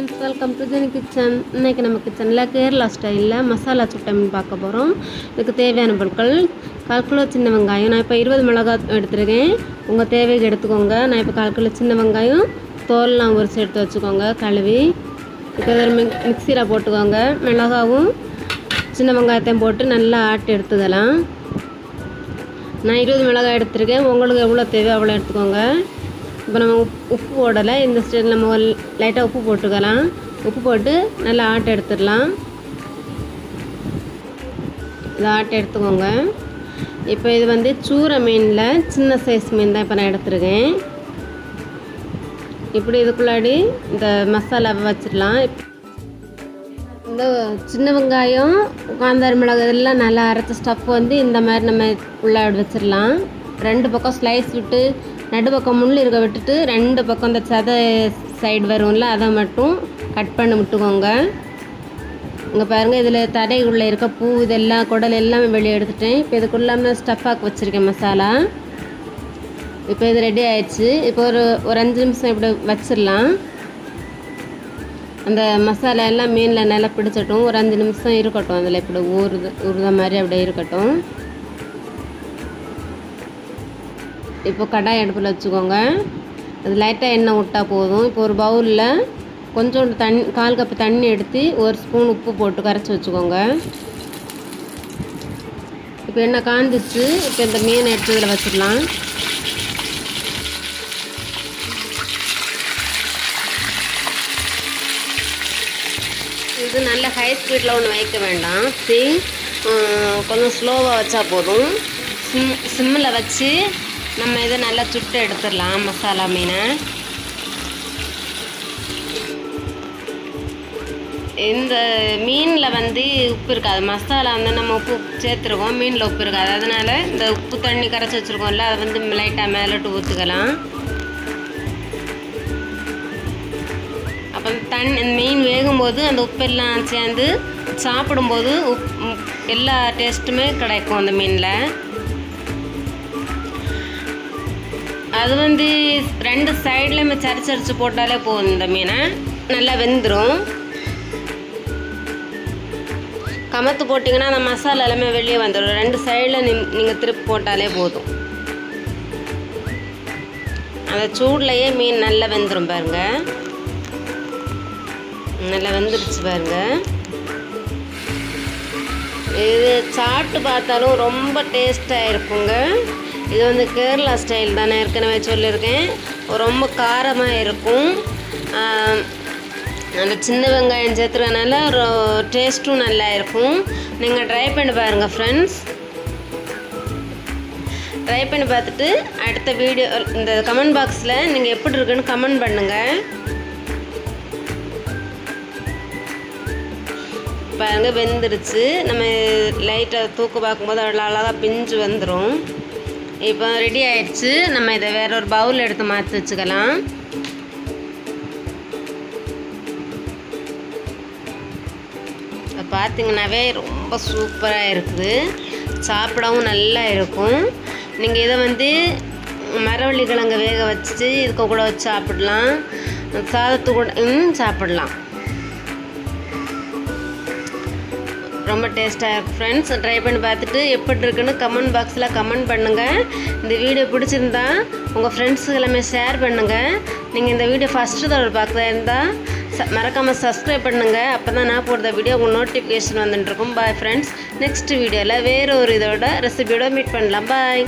Friends, welcome to Jenny kitchen. இன்றைக்கி நம்ம கிச்சனில் கேரளா ஸ்டைலில் மசாலா சுட்டம் பார்க்க போகிறோம். இதுக்கு தேவையான பொருட்கள் 1/4 கிலோ சின்ன வெங்காயம். நான் இப்போ 20 மிளகாய் எடுத்துருக்கேன். உங்கள் தேவைக்கு எடுத்துக்கோங்க. நான் இப்போ 1/4 கிலோ சின்ன வெங்காயம் தோல்லாம் உரிச்சு எடுத்து வச்சுக்கோங்க கழுவி. இப்போ இதில் மிக்சியில் போட்டுக்கோங்க. மிளகாவும் சின்ன வெங்காயத்தையும் போட்டு நல்லா ஆட்டி எடுத்துக்கலாம். நான் 20 மிளகாய் எடுத்துருக்கேன். உங்களுக்கு எவ்வளோ தேவையோ அவ்வளோ எடுத்துக்கோங்க. இப்போ நம்ம உப்பு போடலை. இந்த ஸ்டேஜில் நம்ம லைட்டாக உப்பு போட்டுக்கலாம். உப்பு போட்டு நல்லா ஆட்டை எடுத்துடலாம். இதை ஆட்டை எடுத்துக்கோங்க. இப்போ இது வந்து சூரை மீனில் சின்ன சைஸ் மீன் தான் இப்போ நான் எடுத்துருக்கேன். இப்படி இதுக்குள்ளாடி இந்த மசாலாவை வச்சிடலாம். இந்த சின்ன வெங்காயம் காந்தாரி மிளகு இதெல்லாம் நல்லா அரைச்ச ஸ்டஃப் வந்து இந்த மாதிரி நம்ம உள்ளாடி வச்சிடலாம். 2 பக்கம் ஸ்லைஸ் விட்டு நடுப்பக்கம் முள் இருக்க விட்டுட்டு 2 பக்கம் இந்த சதை சைடு வரும்ல அதை மட்டும் கட் பண்ணி விட்டுக்கோங்க. இங்கே பாருங்கள், இதில் தடைக்குள்ளே இருக்க பூ இதெல்லாம் குடல் எல்லாமே வெளியே எடுத்துட்டேன். இப்போ இதுக்குள்ளாமல் ஸ்டஃப்பாக வச்சுருக்கேன் மசாலா. இப்போ இது ரெடி ஆயிடுச்சு. இப்போ ஒரு 5 நிமிஷம் இப்படி வச்சிடலாம். அந்த மசாலா எல்லாம் மீனில் நல்லா பிடிச்சட்டும். ஒரு 5 நிமிஷம் இருக்கட்டும். அதில் இப்படி ஊறுத மாதிரி அப்படியே இருக்கட்டும். இப்போ கடாய் அடுப்பில் வச்சுக்கோங்க. அது லைட்டாக எண்ணெய் விட்டால் போதும். இப்போ ஒரு பவுலில் கொஞ்சோண்டு தண்ணி 1/4 கப்பு தண்ணி எடுத்து 1 ஸ்பூன் உப்பு போட்டு கரைச்சி வச்சுக்கோங்க. இப்போ எண்ணெய் காஞ்சிச்சு. இப்போ இந்த மீனை எடுத்து இதில் வச்சிடலாம். இது நல்ல ஹை ஸ்பீடில் ஒன்று வைக்க வேண்டாம். கொஞ்சம் ஸ்லோவாக வச்சா போதும். சிம்மில் வச்சு நம்ம இதை நல்லா சுட்டு எடுத்துடலாம் மசாலா மீனை. இந்த மீனில் வந்து உப்பு இருக்காது. மசாலா வந்து நம்ம உப்பு சேர்த்துருக்கோம், மீனில் உப்பு இருக்காது. அதனால் இந்த உப்பு தண்ணி கரைச்சி வச்சுருக்கோம்ல அதை வந்து லைட்டாக மேலிட்டு ஊற்றுக்கலாம். அப்போ மீன் வேகும்போது அந்த உப்பெல்லாம் சேர்ந்து சாப்பிடும்போது எல்லா டேஸ்ட்டுமே கிடைக்கும் அந்த மீனில். அது வந்து 2 சைட்லையுமே சரிச்சு போட்டாலே போதும். இந்த மீனை நல்லா வெந்துடும். கமத்து போட்டிங்கன்னா அந்த மசாலா எல்லாமே வெளியே வந்துடும். 2 சைடில் நீங்கள் திருப்பி போட்டாலே போதும். அந்த சூட்லேயே மீன் நல்லா வெந்துடும். பாருங்கள், நல்லா வெந்துடுச்சு பாருங்கள். இது சாப்பிட்டு பார்த்தாலும் ரொம்ப டேஸ்ட்டாக இருக்குங்க. இது வந்து கேரளா ஸ்டைல் தானே, ஏற்கனவே சொல்லியிருக்கேன். ரொம்ப காரமாக இருக்கும். அந்த சின்ன வெங்காயம் சேர்த்துறதுனால டேஸ்ட்டும் நல்லா இருக்கும். நீங்கள் ட்ரை பண்ணி பாருங்கள் ஃப்ரெண்ட்ஸ். ட்ரை பண்ணி பார்த்துட்டு அடுத்த வீடியோ இந்த கமெண்ட் பாக்ஸில் நீங்கள் எப்படி இருக்குன்னு கமெண்ட் பண்ணுங்கள். பாருங்கள், வெந்துருச்சு. நம்ம லைட்டாக தூக்கு பார்க்கும்போது அவ்வளோ அழகாக பிஞ்சு வந்துடும். இப்போ ரெடி ஆயிடுச்சு. நம்ம இதை வேற ஒரு பவுல் எடுத்து மாற்றி வச்சுக்கலாம். பார்த்தீங்கன்னாவே ரொம்ப சூப்பராக இருக்குது. சாப்பிடவும் நல்லா இருக்கும். நீங்கள் இதை வந்து மரவள்ளி கிழங்கு வேக வச்சு இதுக்கு கூட வச்சு சாப்பிடலாம். சாதத்து கூட சாப்பிடலாம். ரொம்ப டேஸ்ட்டாக இருக்கும் ஃப்ரெண்ட்ஸ். ட்ரை பண்ணி பார்த்துட்டு எப்படி இருக்குன்னு கமெண்ட் பாக்ஸில் கமெண்ட் பண்ணுங்கள். இந்த வீடியோ பிடிச்சிருந்தா உங்கள் ஃப்ரெண்ட்ஸுக்கு எல்லாமே ஷேர் பண்ணுங்கள். நீங்கள் இந்த வீடியோ ஃபஸ்ட்டு தடவை பார்க்குறதா இருந்தால் மறக்காமல் சப்ஸ்கிரைப் பண்ணுங்கள். அப்போ தான் நான் போடுற வீடியோ உங்கள் நோட்டிஃபிகேஷன் வந்துட்டுருக்கும். Bye friends. நெக்ஸ்ட் வீடியோவில் வேறு ஒரு இதோட ரெசிபியோட மீட் பண்ணலாம். பாய்.